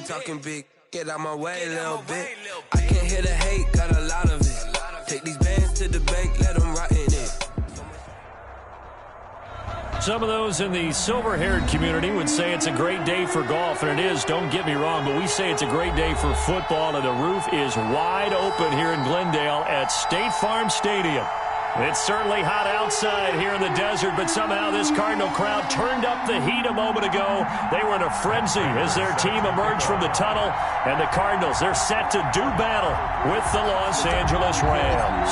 talking big, get out my way a little bit. I can't hear the hate, got a lot of it. Take these bands to the bank, let them rot in it. Some of those in the silver-haired community would say it's a great day for golf, and it is, don't get me wrong, but we say it's a great day for football, and the roof is wide open here in Glendale at State Farm Stadium. It's certainly hot outside here in the desert, but somehow this Cardinal crowd turned up the heat a moment ago. They were in a frenzy as their team emerged from the tunnel, and the Cardinals, they're set to do battle with the Los Angeles Rams.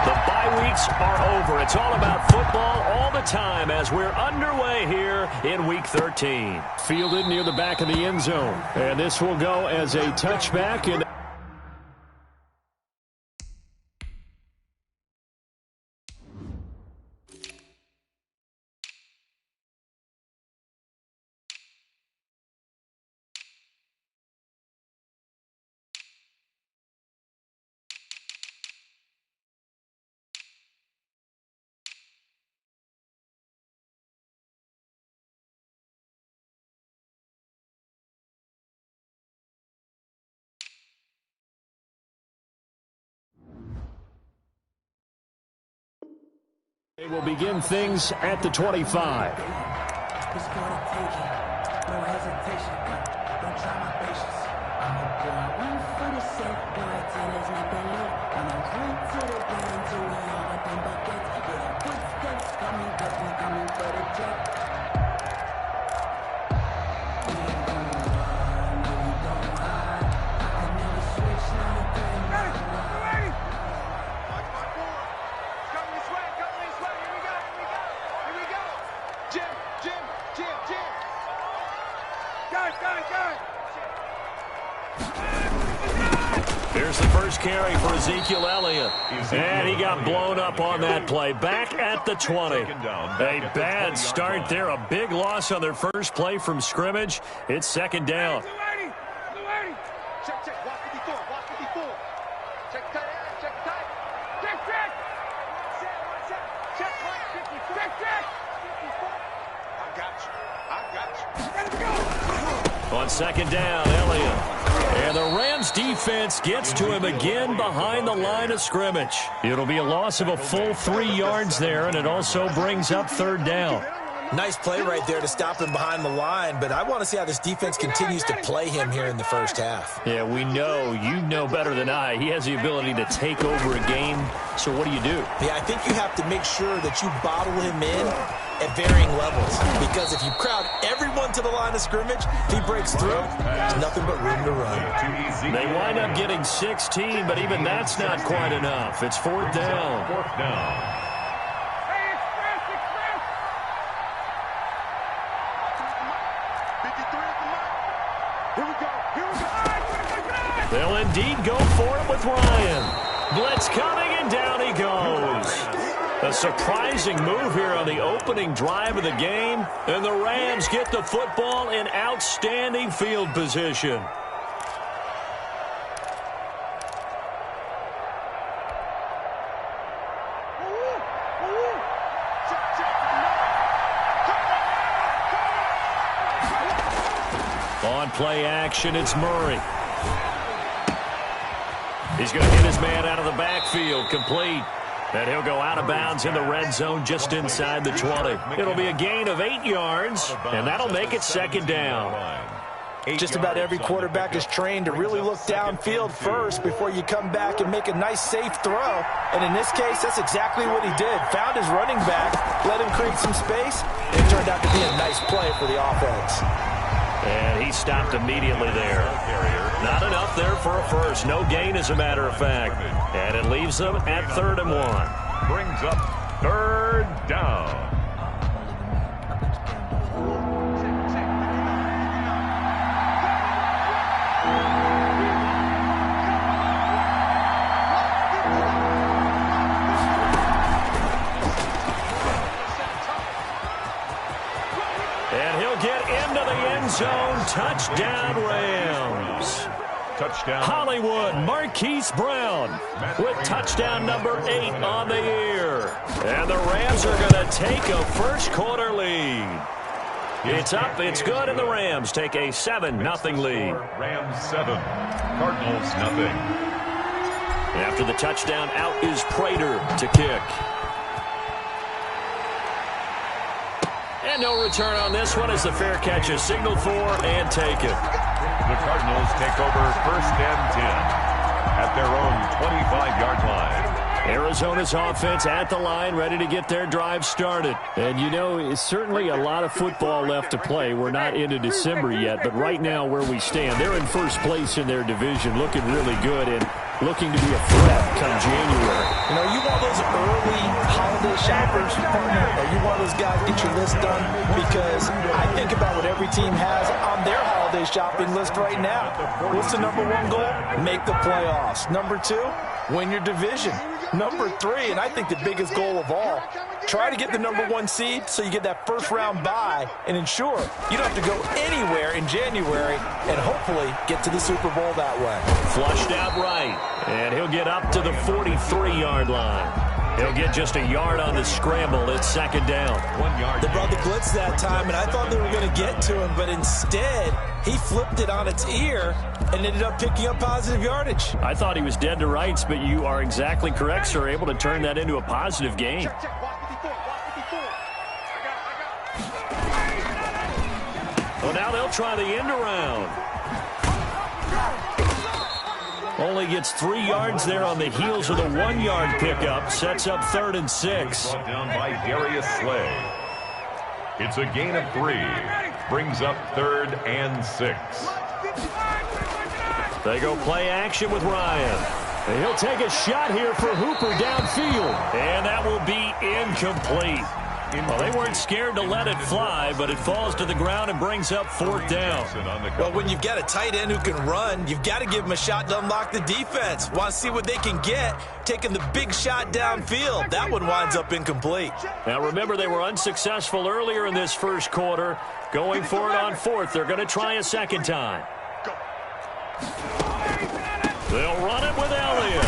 The bye weeks are over. It's all about football all the time as we're underway here in Week 13. Fielded near the back of the end zone, and this will go as a touchback. And they will begin things at the 25. It's gonna take it. No hesitation. Don't try my patience. I'm a boy, one for the set, boy, till there's nothing left. I'ma run to the ground till we all up in buckets. Yeah, footsteps coming, cause we coming for the jet. We ain't gonna run, no, we don't hide. I can never switch, not a thing. Ready? Come this way, here we go. Jim. Guys. Here's the first carry for Ezekiel Elliott. And he got blown up on that play. Back at the 20. A bad start there. A big loss on their first play from scrimmage. It's second down. Check. Watch 54. Check tight. Check. I got you. Let's go. On second down, Elliott. And the Rams defense gets to him again behind the line of scrimmage. It'll be a loss of a full 3 yards there, and it also brings up third down. Nice play right there to stop him behind the line, but I want to see how this defense continues to play him here in the first half. Yeah, we know. You know better than I. He has the ability to take over a game. So what do you do? Yeah, I think you have to make sure that you bottle him in at varying levels, because if you crowd everyone to the line of scrimmage, if he breaks through, there's nothing but room to run. They wind up getting 16, but even that's not quite enough. It's fourth down. They'll indeed go for it with Ryan. Blitz coming, and down he goes. A surprising move here on the opening drive of the game, and the Rams get the football in outstanding field position. On play action, it's Murray. He's going to hit his man out of the backfield, complete. And he'll go out of bounds in the red zone just inside the 20. It'll be a gain of 8 yards, and that'll make it second down. Just about every quarterback is trained to really look downfield first before you come back and make a nice, safe throw. And in this case, that's exactly what he did. Found his running back, let him create some space, and it turned out to be a nice play for the offense. And he stopped immediately there. Not enough there for a first. No gain, as a matter of fact. And it leaves them at 3rd and 1. Brings up 3rd down. And he'll get into the end zone. Touchdown, Rams. Touchdown. Hollywood, Marquise Brown with touchdown number 8 on the year. And the Rams are going to take a first quarter lead. It's up, it's good, and the Rams take a 7-0 lead. Rams 7, Cardinals nothing. After the touchdown, out is Prater to kick. And no return on this one as the fair catch is signaled for and taken. The Cardinals take over 1st and 10 at their own 25-yard line. Arizona's offense at the line, ready to get their drive started. And, you know, it's certainly a lot of football left to play. We're not into December yet, but right now where we stand, they're in first place in their division, looking really good and looking to be a threat come January. You know, you want those early holiday shoppers, partner, or you want those guys get your list done? Because I think about what every team has on their holiday shopping list right now. What's the number one goal? Make the playoffs. Number 2, win your division. Number 3, and I think the biggest goal of all, try to get the number 1 seed so you get that first round bye and ensure you don't have to go anywhere in January and hopefully get to the Super Bowl that way. Flushed out right, and he'll get up to the 43-yard line. He'll get just a yard on the scramble. It's 2nd down. 1 yard. They brought the blitz that time, and I thought they were going to get to him, but instead he flipped it on its ear and ended up picking up positive yardage. I thought he was dead to rights, but you are exactly correct, sir. Able to turn that into a positive gain. Well, now they'll try the end around. Only gets 3 yards there on the heels of the 1-yard pickup. Sets up 3rd and 6. Brought down by Darius Slay. It's a gain of 3. Brings up 3rd and 6. They go play action with Ryan. And he'll take a shot here for Hooper downfield. And that will be incomplete. Well, they weren't scared to let it fly, but it falls to the ground and brings up 4th down. Well, when you've got a tight end who can run, you've got to give him a shot to unlock the defense. Want to see what they can get, taking the big shot downfield. That one winds up incomplete. Now, remember, they were unsuccessful earlier in this first quarter. Going for it on 4th. They're going to try a 2nd time. They'll run it with Elliott.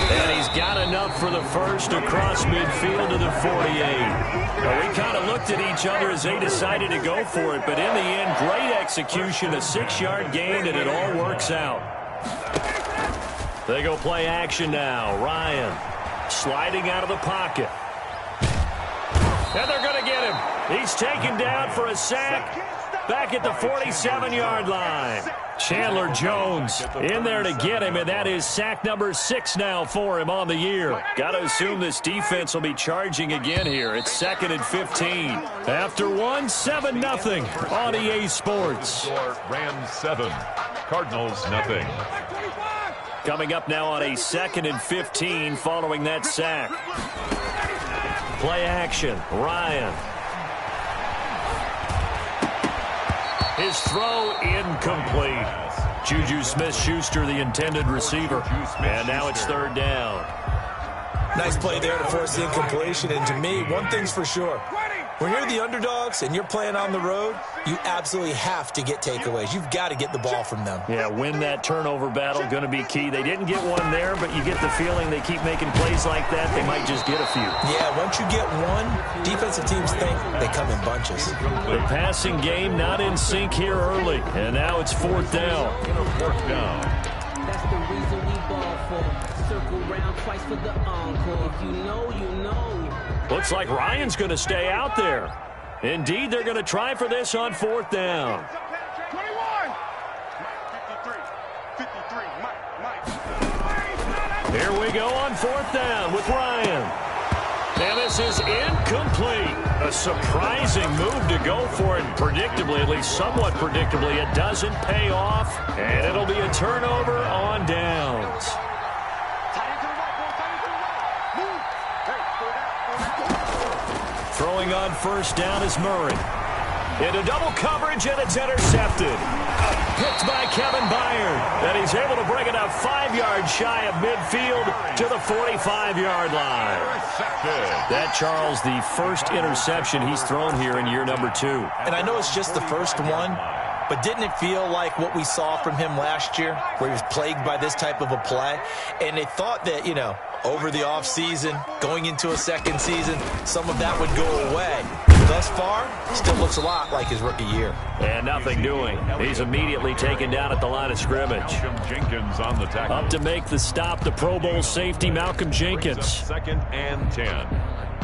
And he's got enough for the first across midfield to the 48. Well, we kind of looked at each other as they decided to go for it, but in the end, great execution, a 6-yard gain, and it all works out. They go play action now. Ryan sliding out of the pocket. And they're going to get him. He's taken down for a sack back at the 47-yard line. Chandler Jones in there to get him, and that is sack number 6 now for him on the year. Got to assume this defense will be charging again here. It's 2nd and 15. After 7-0 on EA Sports. Rams 7, Cardinals nothing. Coming up now on a 2nd and 15 following that sack. Play action, Ryan. His throw incomplete. Juju Smith-Schuster, the intended receiver. And now it's 3rd down. Nice play there to force the incompletion. And to me, one thing's for sure. When you're the underdogs and you're playing on the road, you absolutely have to get takeaways. You've got to get the ball from them. Yeah, win that turnover battle, going to be key. They didn't get one there, but you get the feeling they keep making plays like that, they might just get a few. Yeah, once you get one, defensive teams think they come in bunches. The passing game not in sync here early, and now it's 4th down. 4th down. That's the reason we ball for. Circle round twice for the encore. If you know, you know. Looks like Ryan's going to stay out there. Indeed, they're going to try for this on 4th down. 21. 53. Here we go on 4th down with Ryan. And this is incomplete. A surprising move to go for it. Predictably, at least somewhat predictably, it doesn't pay off. And it'll be a turnover on downs. Throwing on 1st down is Murray. Into double coverage, and it's intercepted. Picked by Kevin Byard. And he's able to bring it up 5 yards shy of midfield to the 45-yard line. That, Charles, the first interception he's thrown here in year number 2. And I know it's just the first one, but didn't it feel like what we saw from him last year, where he was plagued by this type of a play? And they thought that, you know, over the offseason, going into a second season, some of that would go away. thus far, still looks a lot like his rookie year. And nothing doing. He's immediately taken down at the line of scrimmage. Jenkins on the tackle. Up to make the stop, the Pro Bowl safety, Malcolm Jenkins. 2nd and 10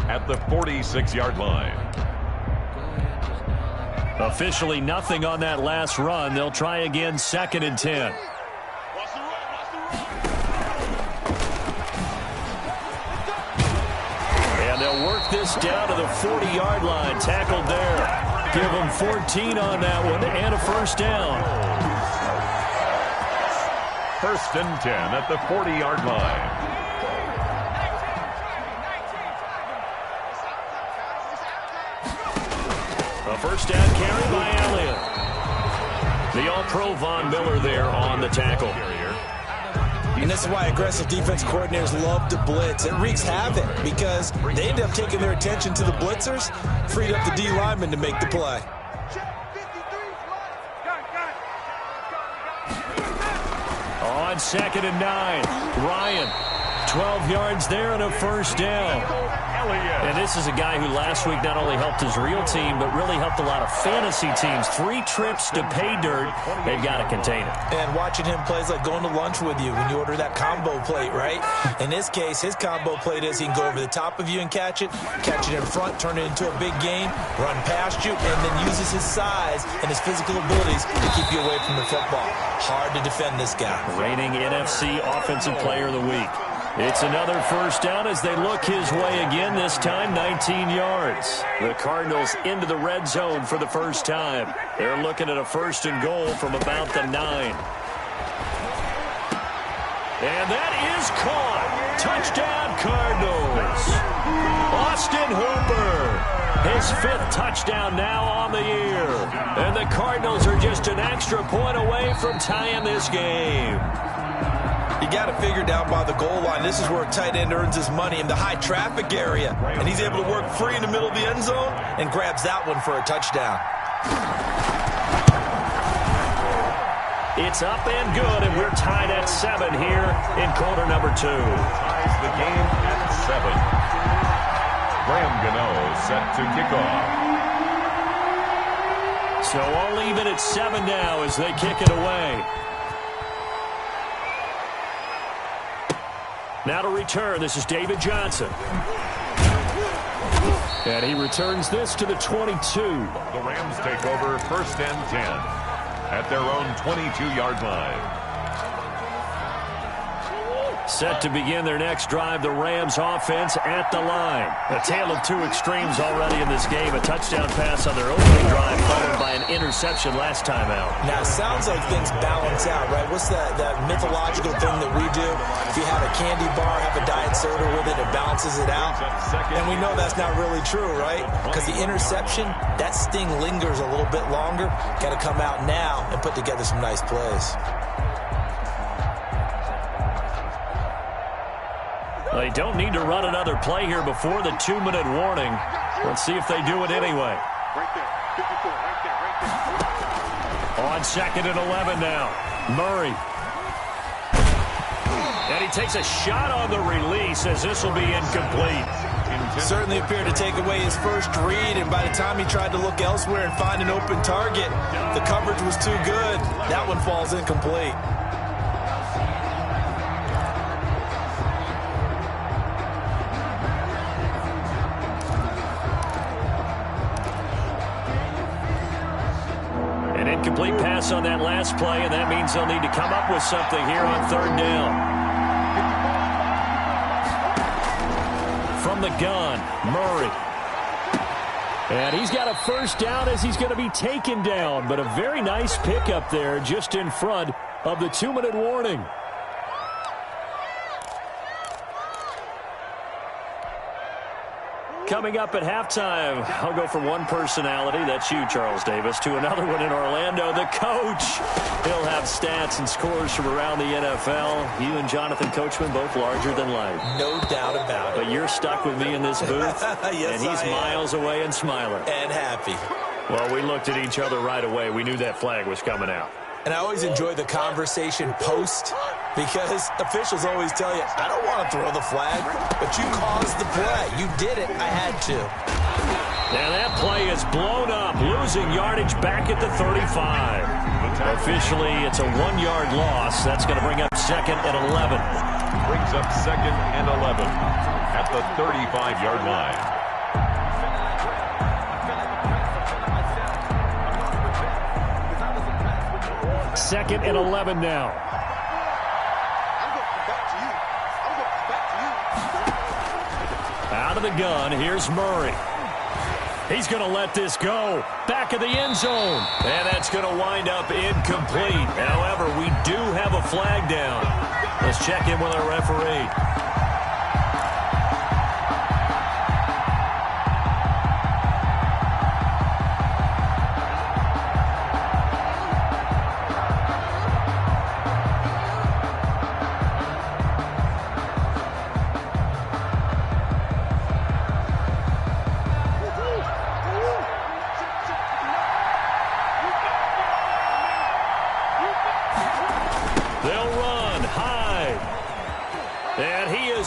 at the 46-yard line. Officially nothing on that last run. They'll try again, 2nd and 10. And they'll work this down to the 40-yard line. Tackled there. Give them 14 on that one and a first down. 1st and 10 at the 40-yard line. A first down carry by Elliott. The All-Pro Von Miller there on the tackle. And this is why aggressive defense coordinators love to blitz. It wreaks havoc because they end up taking their attention to the blitzers, freed up the D lineman to make the play. On 2nd and 9, Ryan, 12 yards there and a first down. And this is a guy who last week not only helped his real team, but really helped a lot of fantasy teams. 3 trips to pay dirt. They've got to contain it. And watching him play is like going to lunch with you when you order that combo plate, right? In this case, his combo plate is he can go over the top of you and catch it in front, turn it into a big game, run past you, and then uses his size and his physical abilities to keep you away from the football. Hard to defend this guy. Reigning NFC Offensive Player of the Week. It's another first down as they look his way again, this time 19 yards. The Cardinals into the red zone for the first time. They're looking at a 1st and goal from about the 9. And that is caught. Touchdown, Cardinals. Austin Hooper. His 5th touchdown now on the year. And the Cardinals are just an extra point away from tying this game. You got to figure down by the goal line. This is where a tight end earns his money in the high traffic area. And he's able to work free in the middle of the end zone and grabs that one for a touchdown. It's up and good, and we're tied at 7 here in quarter number 2. Ties the game at 7. Graham Gano set to kick off. So all even at 7 now as they kick it away. Now to return, this is David Johnson. And he returns this to the 22. The Rams take over 1st and 10 at their own 22-yard line. Set to begin their next drive, the Rams offense at the line. A tale of 2 extremes already in this game. A touchdown pass on their opening drive followed by an interception last time out. Now, it sounds like things balance out, right? What's that mythological thing that we do? If you have a candy bar, have a diet soda with it, it balances it out. And we know that's not really true, right? Because the interception, that sting lingers a little bit longer. Got to come out now and put together some nice plays. They don't need to run another play here before the 2-minute warning. Let's see if they do it anyway. Right there. 54, right there. On 2nd and 11 now. Murray. And he takes a shot on the release as this will be incomplete. Certainly appeared to take away his first read, and by the time he tried to look elsewhere and find an open target, the coverage was too good. That one falls incomplete. Incomplete pass on that last play, and that means they'll need to come up with something here on 3rd down. From the gun, Murray. And he's got a first down as he's going to be taken down, but a very nice pickup there just in front of the 2-minute warning. Coming up at halftime, I'll go from one personality, that's you, Charles Davis, to another one in Orlando, the coach. He'll have stats and scores from around the NFL. You and Jonathan Coachman, both larger than life. No doubt about it. But you're stuck with me in this booth, yes, and he's miles away and smiling. And happy. Well, we looked at each other right away. We knew that flag was coming out. And I always enjoy the conversation post because officials always tell you, I don't want to throw the flag, but you caused the play. You did it. I had to. And that play is blown up, losing yardage back at the 35. Officially, it's a 1-yard loss. That's going to bring up 2nd and 11. Brings up 2nd and 11 at the 35-yard line. 2nd and 11 now. Out of the gun, here's Murray. He's going to let this go. Back of the end zone. And that's going to wind up incomplete. However, we do have a flag down. Let's check in with our referee.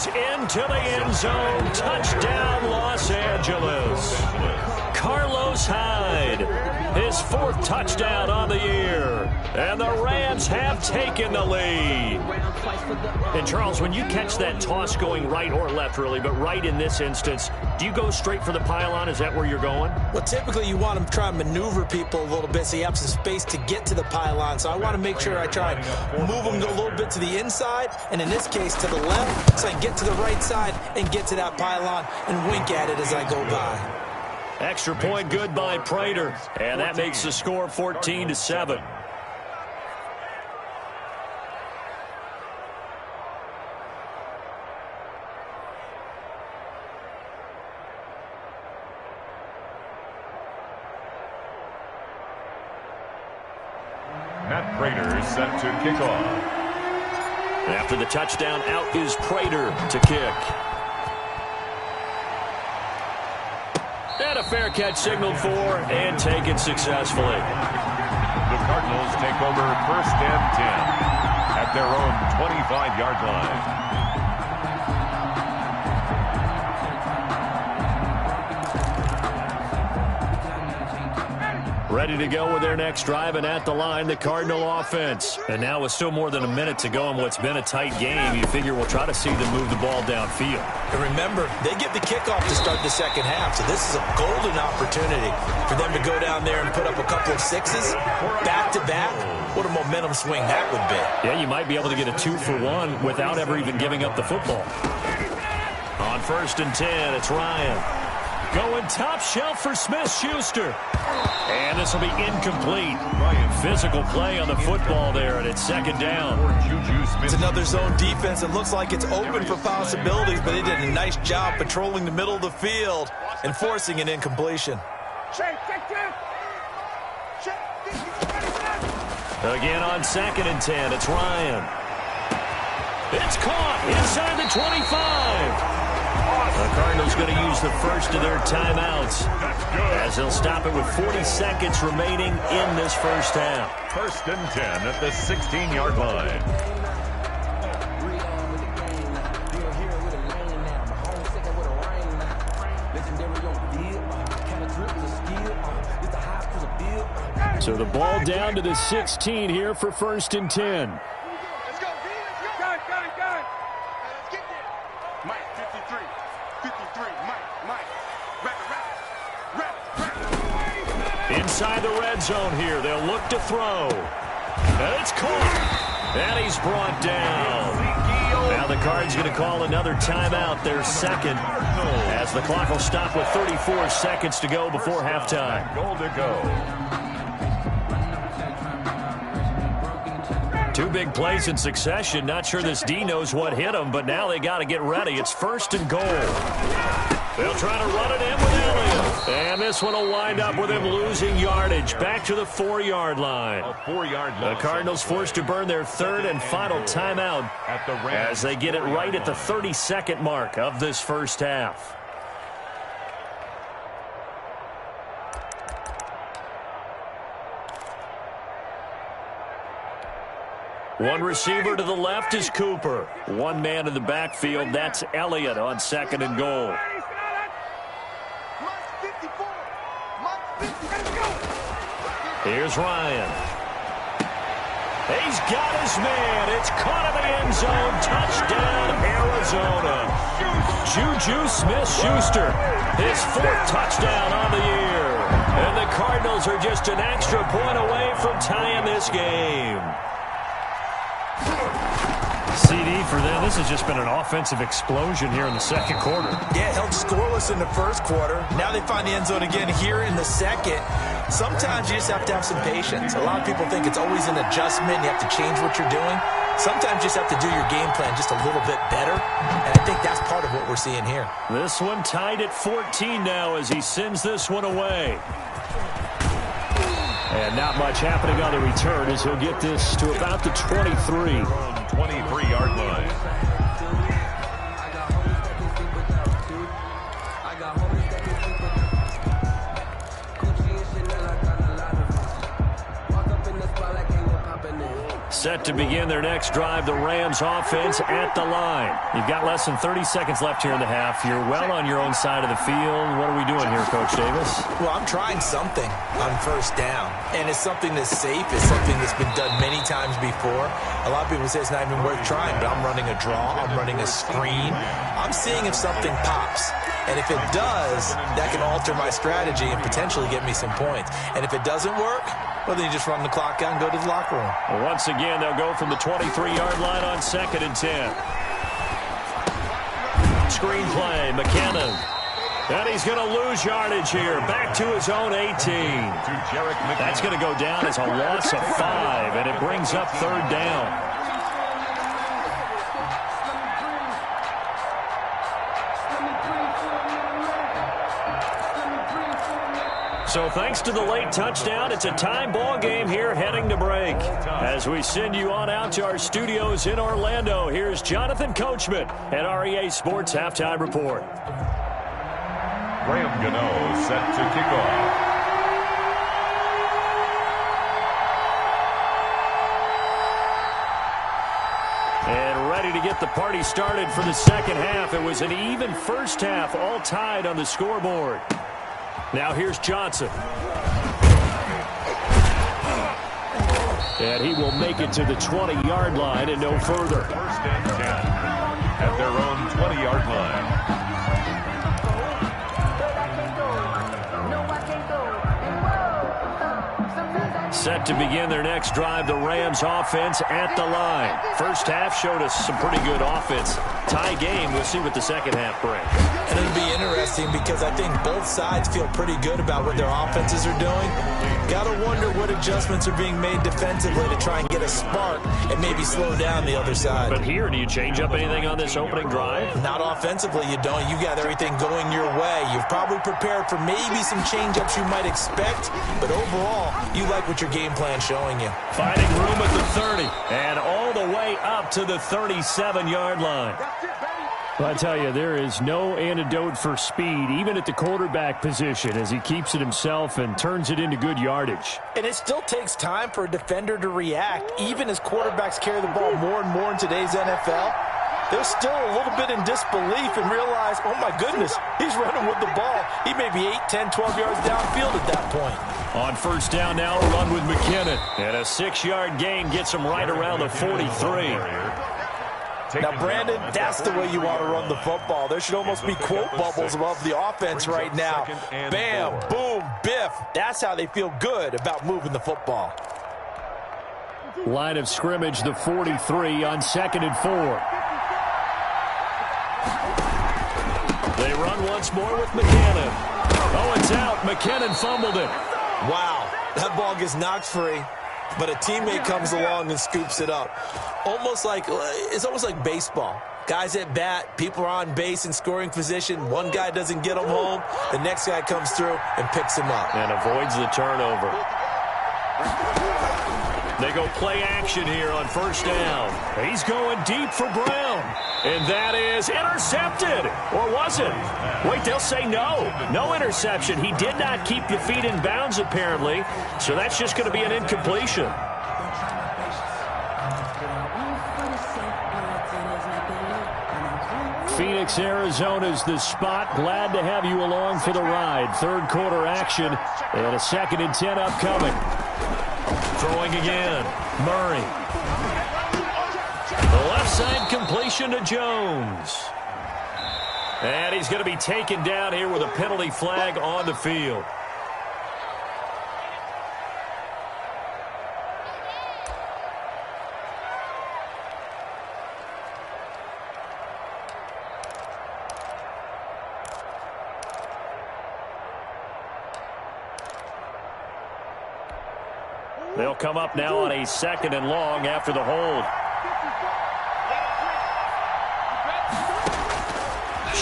Into the end zone. Touchdown, Los Angeles. Carlos Hyde, his 4th touchdown on the year. And the Rams have taken the lead. And, Charles, when you catch that toss going right or left, really, but right in this instance, do you go straight for the pylon? Is that where you're going? Well, typically you want to try and maneuver people a little bit so you have some space to get to the pylon. So I want to make sure I try and move them a little bit to the inside, and in this case to the left, so I can get to the right side and get to that pylon and wink at it as I go by. Extra point good by Prater, and that makes the score 14-7. Matt Prater set to kick off. After the touchdown, out is Prater to kick. And a fair catch signaled for and taken successfully. The Cardinals take over 1st and 10 at their own 25-yard line. Ready to go with their next drive, and at the line, the Cardinal offense. And now with still more than a minute to go in what's been a tight game, you figure we'll try to see them move the ball downfield. And remember, they get the kickoff to start the second half, so this is a golden opportunity for them to go down there and put up a couple of 6s back-to-back. What a momentum swing that would be. Yeah, you might be able to get a 2-for-1 without ever even giving up the football. On 1st and 10, it's Ryan. Going top shelf for Smith-Schuster. And this will be incomplete. Physical play on the football there, and it's 2nd down. It's another zone defense. It looks like it's open for possibilities, but they did a nice job patrolling the middle of the field and forcing an incompletion. Again on 2nd and 10, it's Ryan. It's caught inside the 25. The Cardinals going to use the first of their timeouts as they'll stop it with 40 seconds remaining in this first half. 1st and 10 at the 16-yard line. So the ball down to the 16 here for 1st and 10. Let's go, D. Let's go. Got it. Let's get there. Mike, 53. 53. Mike. Wrap. Inside the red zone here. They'll look to throw. And it's caught. And he's brought down. Now the Cards going to call another timeout, their 2nd, as the clock will stop with 34 seconds to go before halftime. Goal to go. 2 big plays in succession. Not sure this D knows what hit him, but now they got to get ready. It's 1st and goal. They'll try to run it in with Elliott. And this one will wind up with him losing yardage. Back to the 4-yard line. A 4-yard The Cardinals forced to burn their 3rd and final timeout as they get it right at the 32nd mark of this first half. One receiver to the left is Cooper. One man in the backfield, that's Elliott on 2nd and goal. Here's Ryan. He's got his man. It's caught in the end zone. Touchdown, Arizona. Juju Smith-Schuster, his 4th touchdown on the year. And the Cardinals are just an extra point away from tying this game. CD for them. This has just been an offensive explosion here in the second quarter. Yeah, held scoreless in the first quarter. Now they find the end zone again here in the second. Sometimes you just have to have some patience. A lot of people think it's always an adjustment. You have to change what you're doing. Sometimes you just have to do your game plan just a little bit better. And I think that's part of what we're seeing here. This one tied at 14 now as he sends this one away. And not much happening on the return as he'll get this to about the 23. 23-yard line. Set to begin their next drive, the Rams offense at the line. You've got less than 30 seconds left here in the half. You're well on your own side of the field. What are we doing here, Coach Davis? Well, I'm trying something on first down, and it's something that's safe. It's something that's been done many times before. A lot of people say it's not even worth trying, but I'm running a draw. I'm running a screen. I'm seeing if something pops. And if it does, that can alter my strategy and potentially get me some points. And if it doesn't work, well, then you just run the clock out and go to the locker room. Well, once again, they'll go from the 23-yard line on 2nd and 10. Screen play, McKinnon. And he's going to lose yardage here. Back to his own 18. That's going to go down as a loss of 5, and it brings up 3rd down. So thanks to the late touchdown, it's a time ball game here heading to break. As we send you on out to our studios in Orlando, here's Jonathan Coachman at REA Sports Halftime Report. Graham Gano set to kick off. And ready to get the party started for the second half. It was an even first half, all tied on the scoreboard. Now here's Johnson. And he will make it to the 20-yard line and no further. 1st and 10 at their own 20-yard line. Set to begin their next drive, the Rams offense at the line. First half showed us some pretty good offense. Tie game, we'll see what the second half brings. And it'll be interesting because I think both sides feel pretty good about what their offenses are doing. Got to wonder what adjustments are being made defensively to try and get a spark and maybe slow down the other side. But here, do you change up anything on this opening drive? Not offensively, you don't. You got everything going your way. You've probably prepared for maybe some change-ups you might expect, but overall, you like what your game plan showing you. Finding room at the 30 and all the way up to the 37-yard line. Well, I tell you, there is no antidote for speed, even at the quarterback position, as he keeps it himself and turns it into good yardage. And it still takes time for a defender to react, even as quarterbacks carry the ball more and more in today's NFL. They're still a little bit in disbelief and realize, oh my goodness, he's running with the ball. He may be 8, 10, 12 yards downfield at that point. On first down now, a run with McKinnon. And a 6-yard gain gets him right around the 43. Now, Brandon, that's the way you want to run the football. There should almost be quote bubbles above the offense right now. Bam, boom, biff. That's how they feel good about moving the football. Line of scrimmage, the 43 on 2nd and 4. They run once more with McKinnon. Oh, it's out. McKinnon fumbled it. Wow, that ball gets knocked free, but a teammate comes along and scoops it up. It's almost like baseball. Guys at bat, people are on base in scoring position. One guy doesn't get them home. The next guy comes through and picks him up. And avoids the turnover. They go play action here on first down. He's going deep for Brown. And that is intercepted. Or was it? Wait, they'll say no. No interception. He did not keep the feet in bounds, apparently. So that's just going to be an incompletion. Phoenix, Arizona's the spot. Glad to have you along for the ride. Third quarter action and a 2nd and 10 upcoming. Throwing again. Murray. The left side completion to Jones. And he's going to be taken down here with a penalty flag on the field. They'll come up now on a 2nd and long after the hold.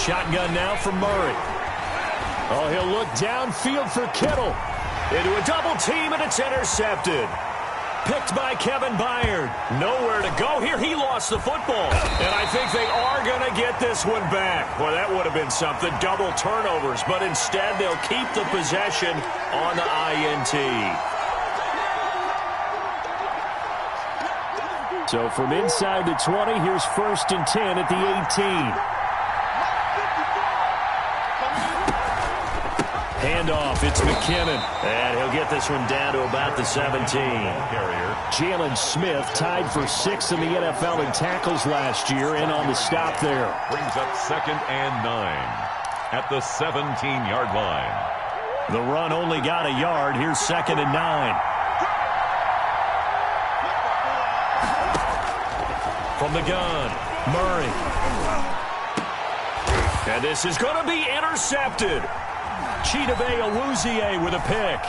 Shotgun now for Murray. Oh, he'll look downfield for Kittle. Into a double team, and it's intercepted. Picked by Kevin Byard. Nowhere to go here. He lost the football. And I think they are going to get this one back. Well, that would have been something. Double turnovers. But instead, they'll keep the possession on the INT. So from inside the 20, here's 1st and 10 at the 18. Handoff, it's McKinnon. And he'll get this one down to about the 17. Jalen Smith tied for 6th in the NFL in tackles last year, and on the stop there. Brings up 2nd and 9 at the 17-yard line. The run only got a yard. Here's 2nd and 9. From the gun, Murray. And this is going to be intercepted. Chidobe Awuzie with a pick.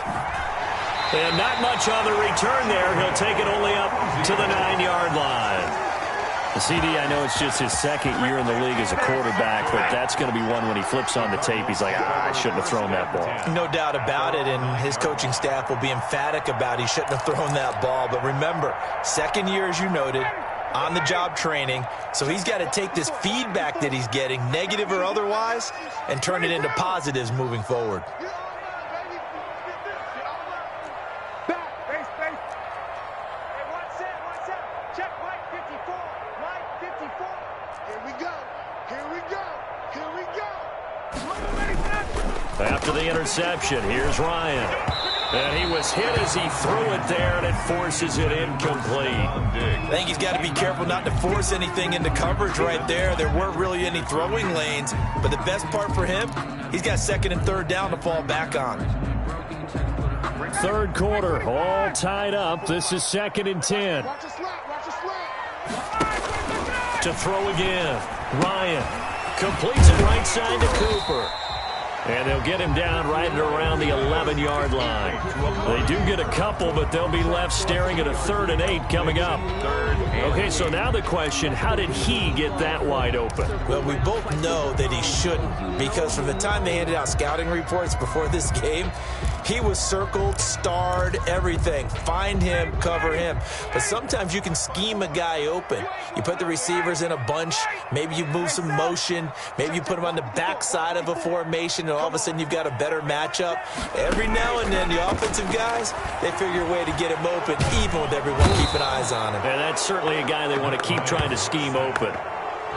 And not much on the return there. He'll take it only up to the 9-yard line. CD, I know it's just his 2nd year in the league as a quarterback, but that's going to be one when he flips on the tape. He's like, I shouldn't have thrown that ball. No doubt about it, and his coaching staff will be emphatic about he shouldn't have thrown that ball. But remember, 2nd year, as you noted, on-the-job training, so he's got to take this feedback that he's getting, negative or otherwise, and turn it into positives moving forward. After the interception, here's Ryan. And he was hit as he threw it there, and it forces it incomplete. I think he's got to be careful not to force anything into coverage right there. There weren't really any throwing lanes, but the best part for him, he's got 2nd and 3rd down to fall back on. 3rd quarter, all tied up. This is 2nd and 10. To throw again, Ryan completes it right side to Cooper. And they'll get him down right and around the 11-yard line. They do get a couple, but they'll be left staring at a 3rd and 8 coming up. Okay, so now the question, how did he get that wide open? Well, we both know that he shouldn't, because from the time they handed out scouting reports before this game, he was circled, starred, everything. Find him, cover him. But sometimes you can scheme a guy open. You put the receivers in a bunch. Maybe you move some motion. Maybe you put them on the backside of a formation, and all of a sudden you've got a better matchup. Every now and then, the offensive guys, they figure a way to get him open, even with everyone keeping eyes on him. And that's certainly a guy they want to keep trying to scheme open.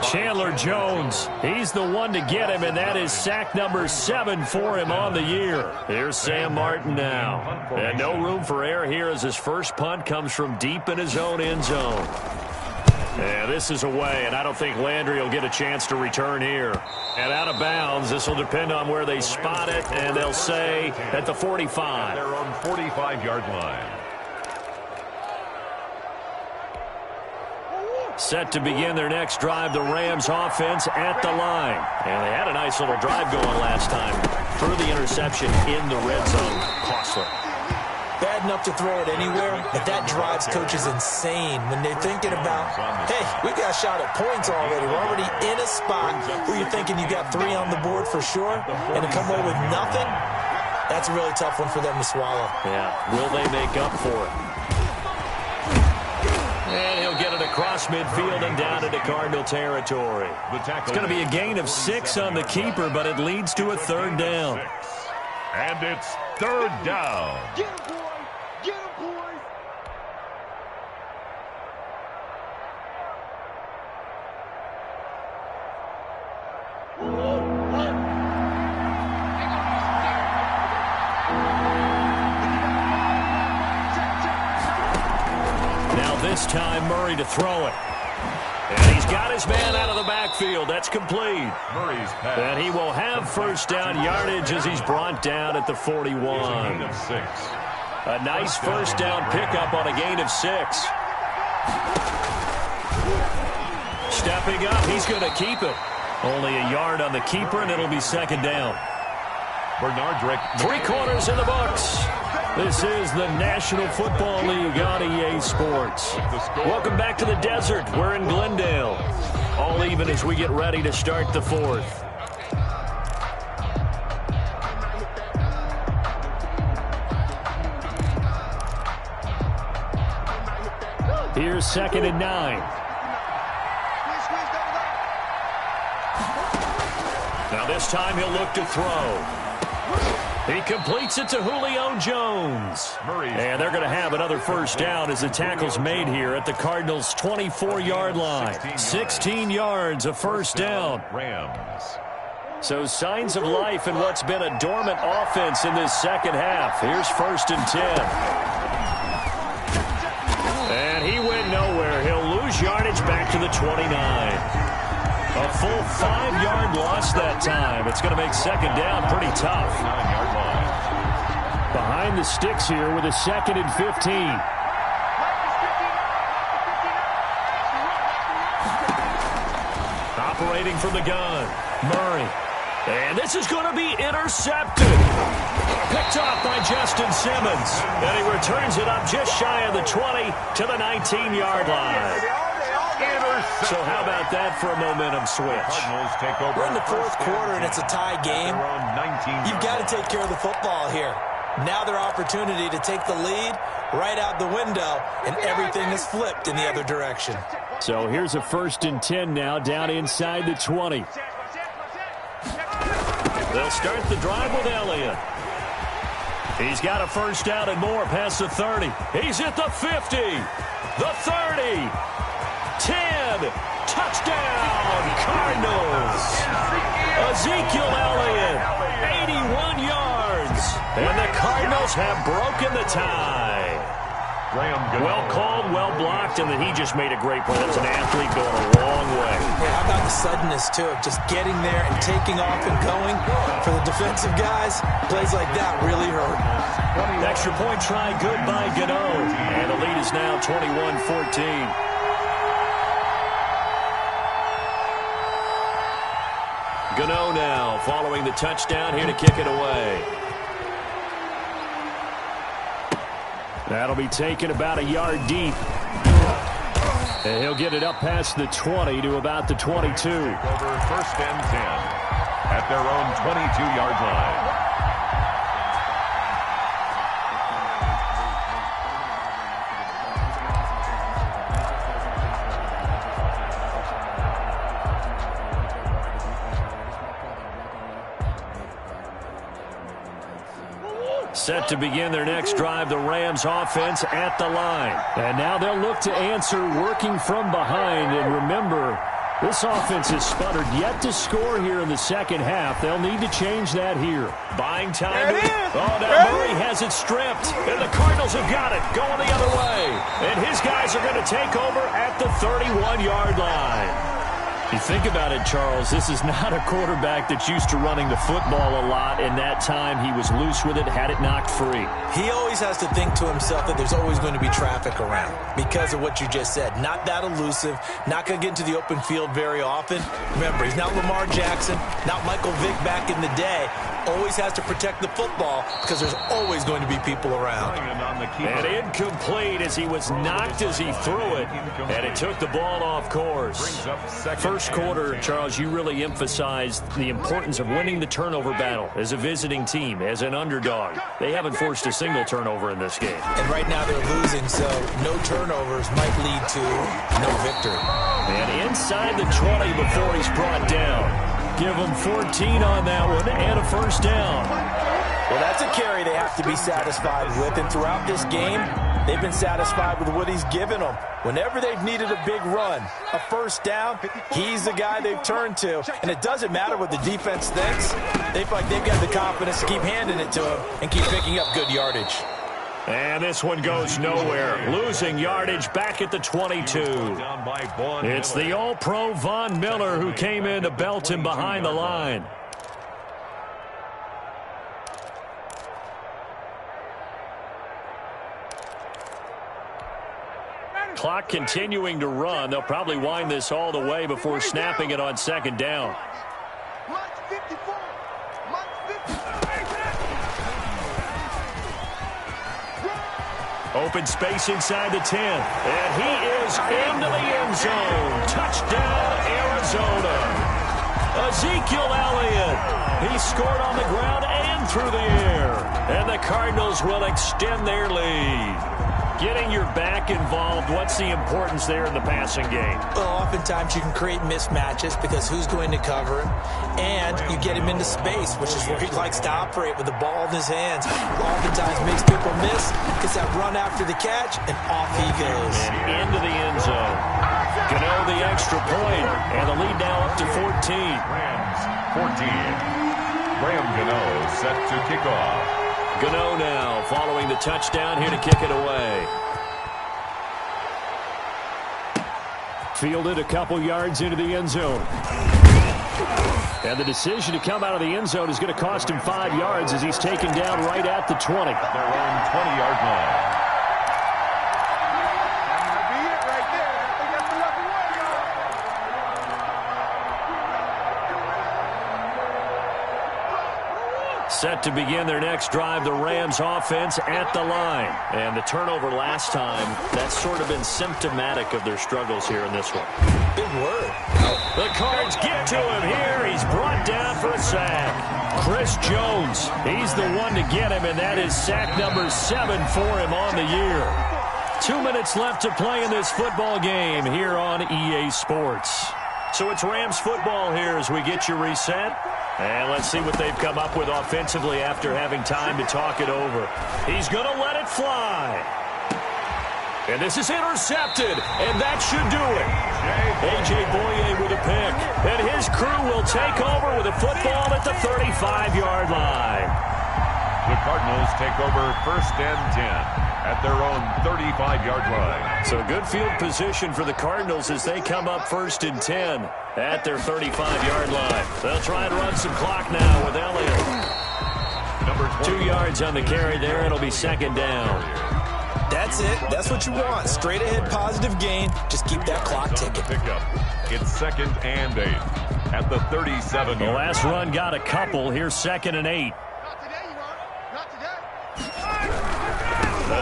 Chandler Jones, he's the one to get him, and that is sack number 7 for him on the year. Here's Sam Martin now. And no room for error here as his first punt comes from deep in his own end zone. And this is away, and I don't think Landry will get a chance to return here. And out of bounds, this will depend on where they spot it, and they'll say at the 45. They're on 45-yard line. Set to begin their next drive, the Rams offense at the line. And they had a nice little drive going last time. Threw the interception in the red zone. Costly. Bad enough to throw it anywhere, but that drives coaches insane when they're thinking about, hey, we got a shot at points already. We're already in a spot where you're thinking you got 3 on the board for sure, and to come away with nothing, that's a really tough one for them to swallow. Yeah, will they make up for it? And he'll get it across midfield and down into Cardinal territory. It's going to be a gain of 6 on the keeper, but it leads to a 3rd down. And it's 3rd down. Get him, boy! Get him, boys! this time Murray to throw it. And he's got his man out of the backfield. That's complete. Murray's pass. And he will have first down yardage as he's brought down at the 41. Gain of 6. A nice first down pickup on a gain of 6. Stepping up, he's going to keep it. Only a yard on the keeper, and it'll be second down. Bernardrick. 3/4 in the books. This is the National Football League on EA Sports. Welcome back to the desert. We're in Glendale. All even as we get ready to start the fourth. Here's 2nd and 9. Now this time he'll look to throw. He completes it to Julio Jones. And they're going to have another first down as the tackle's made here at the Cardinals' 24-yard line. 16 yards, a first down. Rams. So signs of life in what's been a dormant offense in this second half. Here's 1st and 10. And he went nowhere. He'll lose yardage back to the 29. A full 5-yard loss that time. It's going to make second down pretty tough. 9-yard line. Behind the sticks here with a 2nd and 15. Operating from the gun, Murray. And this is going to be intercepted. Picked off by Justin Simmons. And he returns it up just shy of the 20 to the 19-yard line. So how about that for a momentum switch? We're in the fourth quarter and it's a tie game. You've got to take care of the football here. Now their opportunity to take the lead right out the window, and everything is flipped in the other direction. So here's a 1st and 10 now down inside the 20. They'll start the drive with Elliott. He's got a first down and more past the 30. He's at the 50, the 30. 10, touchdown, Cardinals. Ezekiel Elliott, 81 yards. And the Cardinals have broken the tie. Well called, well blocked, and then he just made a great play. That's an athlete going a long way. Yeah, how about the suddenness, too, of just getting there and taking off and going? For the defensive guys, plays like that really hurt. Extra point try, good by Gano. And the lead is now 21-14. Gano now following the touchdown here to kick it away. That'll be taken about a yard deep. And he'll get it up past the 20 to about the 22. Over 1st and 10 at their own 22-yard line. Set to begin their next drive, the Rams offense at the line. And now they'll look to answer working from behind. And remember, this offense has sputtered yet to score here in the second half. They'll need to change that here. Buying time. Oh, now Murray has it stripped. And the Cardinals have got it going the other way. And his guys are going to take over at the 31-yard line. You think about it, Charles, this is not a quarterback that's used to running the football a lot, and that time he was loose with it, had it knocked free. He always has to think to himself that there's always going to be traffic around because of what you just said. Not that elusive, not going to get into the open field very often. Remember, he's not Lamar Jackson, not Michael Vick back in the day. Always has to protect the football because there's always going to be people around. And incomplete as he was knocked as he threw it, and it took the ball off course. First quarter, Charles, you really emphasized the importance of winning the turnover battle as a visiting team, as an underdog. They haven't forced a single turnover in this game. And right now they're losing, so no turnovers might lead to no victory. And inside the 20 before he's brought down. Give him 14 on that one and a first down. Well, that's a carry they have to be satisfied with, and throughout this game, they've been satisfied with what he's given them. Whenever they've needed a big run, a first down, he's the guy they've turned to. And it doesn't matter what the defense thinks. They feel like they've got the confidence to keep handing it to him and keep picking up good yardage. And this one goes nowhere. Losing yardage back at the 22. It's the All-Pro Von Miller who came in to belt him behind the line. Clock continuing to run. They'll probably wind this all the way before snapping it on second down. Open space inside the 10. And he is into the end zone. Touchdown, Arizona. Ezekiel Elliott. He scored on the ground and through the air. And the Cardinals will extend their lead. Getting your back involved, what's the importance there in the passing game? Well, oftentimes you can create mismatches because who's going to cover him? And you get him into space, which is where he likes to operate with the ball in his hands. Oftentimes makes people miss, gets that run after the catch, and off he goes. And into the end zone. Gano the extra point, and the lead now up to 14. Rams 14. Graham Gano set to kick off. Gano now following the touchdown here to kick it away. Fielded a couple yards into the end zone. And the decision to come out of the end zone is going to cost him 5 yards as he's taken down right at the 20. Their own 20-yard line. Set to begin their next drive, the Rams offense at the line. And the turnover last time, that's sort of been symptomatic of their struggles here in this one. Big word. The Cards get to him here. He's brought down for a sack. Chris Jones, he's the one to get him, and that is sack number 7 for him on the year. 2 minutes left to play in this football game here on EA Sports. So it's Rams football here as we get you reset. And let's see what they've come up with offensively after having time to talk it over. He's going to let it fly. And this is intercepted, and that should do it. A.J. Boye with a pick. And his crew will take over with a football at the 35-yard line. The Cardinals take over 1st and 10 at their own 35-yard line. So good field position for the Cardinals as they come up 1st and 10 at their 35-yard line. They'll try and run some clock now with Elliott. Number 2 yards on the carry there. It'll be second down. That's it. That's what you want. Straight ahead positive gain. Just keep that clock ticking. It's 2nd and 8 at the 37. The last run got a couple. Here's 2nd and 8.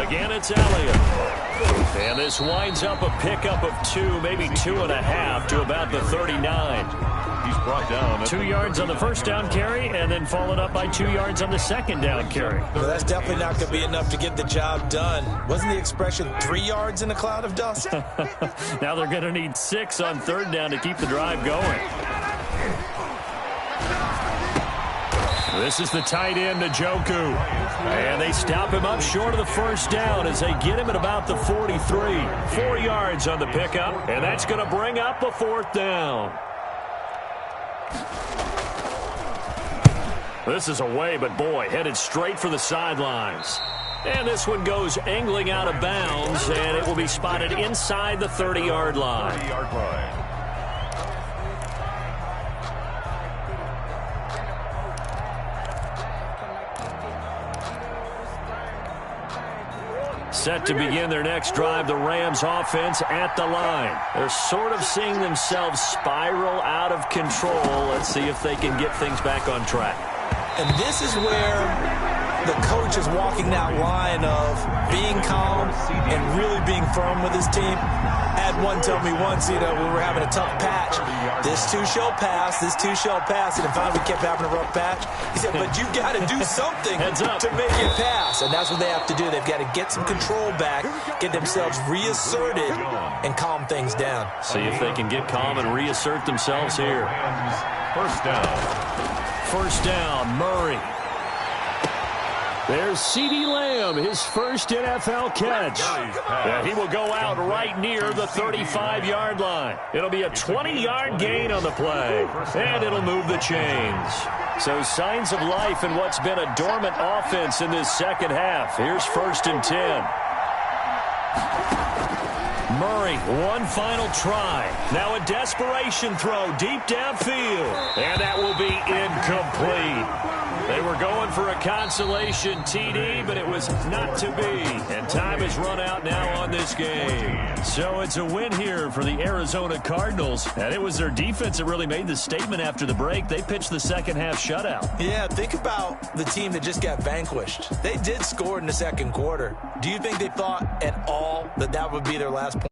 Again, it's Elliott. And this winds up a pickup of 2, maybe 2.5 to about the 39. He's brought down 2 yards on the first down carry and then followed up by 2 yards on the second down carry. Well, that's definitely not going to be enough to get the job done. Wasn't the expression 3 yards in a cloud of dust? Now they're going to need 6 on 3rd down to keep the drive going. This is the tight end, Njoku. And they stop him up short of the first down as they get him at about the 43. 4 yards on the pickup, and that's going to bring up a 4th down. This is away, but boy, headed straight for the sidelines. And this one goes angling out of bounds, and it will be spotted inside the 30-yard line. 30-yard line. Set to begin their next drive, the Rams offense at the line. They're sort of seeing themselves spiral out of control. Let's see if they can get things back on track. And this is where the coach is walking that line of being calm and really being firm with his team. I had one tell me once, we were having a tough patch. This too shall pass, this too shall pass. And finally we kept having a rough patch. He said, but you've got to do something to make it pass. And that's what they have to do. They've got to get some control back, get themselves reasserted, and calm things down. See if they can get calm and reassert themselves here. First down. First down, Murray. There's CeeDee Lamb, his first NFL catch. And he will go out right near the 35-yard line. It'll be a 20-yard gain on the play, and it'll move the chains. So signs of life in what's been a dormant offense in this second half. Here's 1st and 10. Murray, one final try. Now a desperation throw deep downfield. And that will be incomplete. They were going for a consolation TD, but it was not to be. And time has run out now on this game. So it's a win here for the Arizona Cardinals. And it was their defense that really made the statement after the break. They pitched the second half shutout. Yeah, think about the team that just got vanquished. They did score in the second quarter. Do you think they thought at all that that would be their last point?